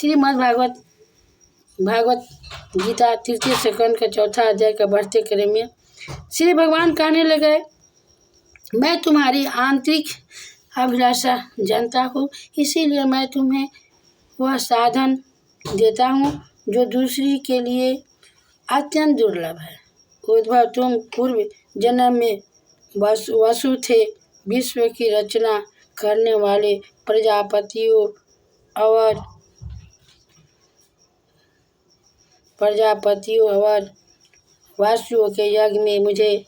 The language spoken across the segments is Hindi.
श्रीमद्भागवत भागवत गीता तृतीय सेकंड का चौथा अध्याय का बढ़ते क्रम में श्री भगवान कहने लगे, मैं तुम्हारी आंतरिक अभिलाषा जानता हूँ, इसीलिए मैं तुम्हें वह साधन देता हूँ जो दूसरी के लिए अत्यंत दुर्लभ है। उद्धव, तुम पूर्व जन्म में वसु थे, विश्व की रचना करने वाले प्रजापतियों और वासुओं के यज्ञ में मुझे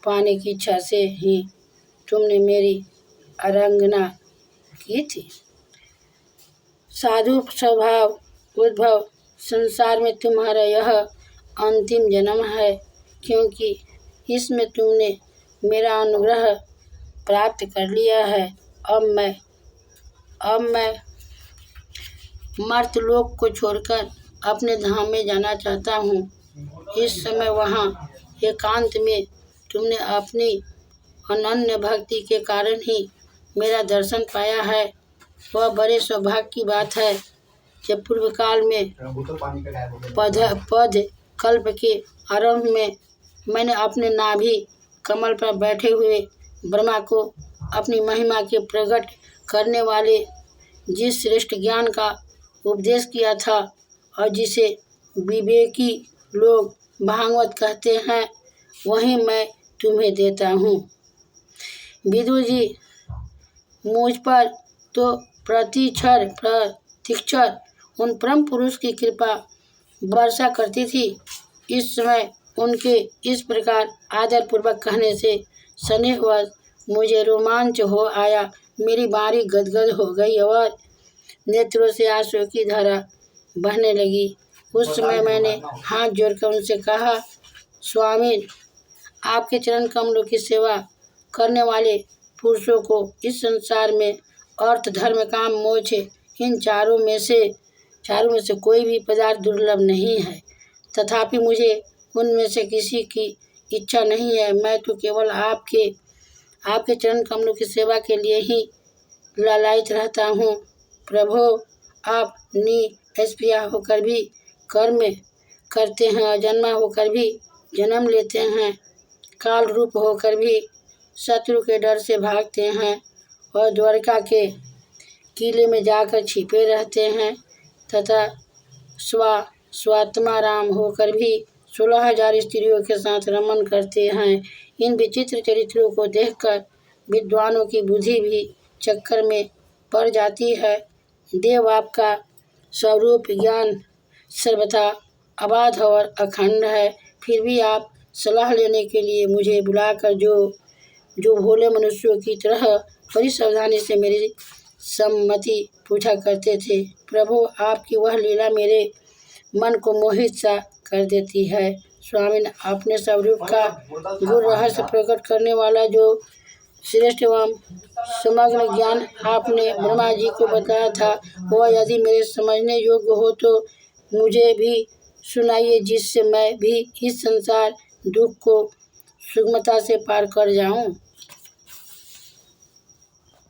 पाने की इच्छा से ही तुमने मेरी आराधना की थी। साधु स्वभाव उद्धव, संसार में तुम्हारा यह अंतिम जन्म है, क्योंकि इसमें तुमने मेरा अनुग्रह प्राप्त कर लिया है। अब मैं मर्तलोक को छोड़कर अपने धाम में जाना चाहता हूँ। इस समय वहाँ एकांत में तुमने अपनी अनन्य भक्ति के कारण ही मेरा दर्शन पाया है। वह बड़े सौभाग्य की बात है। जब पूर्व काल में पद कल्प के आरंभ में मैंने अपने नाभि कमल पर बैठे हुए ब्रह्मा को अपनी महिमा के प्रकट करने वाले जिस श्रेष्ठ ज्ञान का उपदेश किया था और जिसे विवेकी लोग भागवत कहते हैं, वही मैं तुम्हें देता हूँ। विदुर जी, मुझ पर तो प्रतीक्षण उन परम पुरुष की कृपा वर्षा करती थी। इस समय उनके इस प्रकार आदर पूर्वक कहने से स्नेहवश मुझे रोमांच हो आया। मेरी बारी गदगद हो गई और नेत्रों से आंसुओं की धारा बहने लगी। उस समय मैंने हाथ जोड़कर उनसे कहा, स्वामी, आपके चरण कमलों की सेवा करने वाले पुरुषों को इस संसार में अर्थ, धर्म, काम, मोक्ष, इन चारों में से कोई भी पदार्थ दुर्लभ नहीं है। तथापि मुझे उनमें से किसी की इच्छा नहीं है। मैं तो केवल आपके चरण कमलों की सेवा के लिए ही लालायित रहता हूँ। प्रभो, आप निष्क्रिय होकर भी कर्म करते हैं, अजन्मा होकर भी जन्म लेते हैं, काल रूप होकर भी शत्रु के डर से भागते हैं और द्वारका के किले में जाकर छिपे रहते हैं तथा स्वात्मा राम होकर भी 16,000 स्त्रियों के साथ रमन करते हैं। इन विचित्र चरित्रों को देखकर विद्वानों की बुद्धि भी चक्कर में पड़ जाती है। देव, आपका स्वरूप ज्ञान सर्वथा अबाध और अखंड है, फिर भी आप सलाह लेने के लिए मुझे बुलाकर जो भोले मनुष्यों की तरह बड़ी सावधानी से मेरी सम्मति पूछा करते थे। प्रभु, आपकी वह लीला मेरे मन को मोहित सा कर देती है। स्वामी, अपने स्वरूप का गुरु रहस्य प्रकट करने वाला जो श्रेष्ठ एवं समग्र ज्ञान आपने ब्रह्मा जी को बताया था, वह यदि मेरे समझने योग्य हो तो मुझे भी सुनाइए, जिससे मैं भी इस संसार दुख को सुगमता से पार कर जाऊं।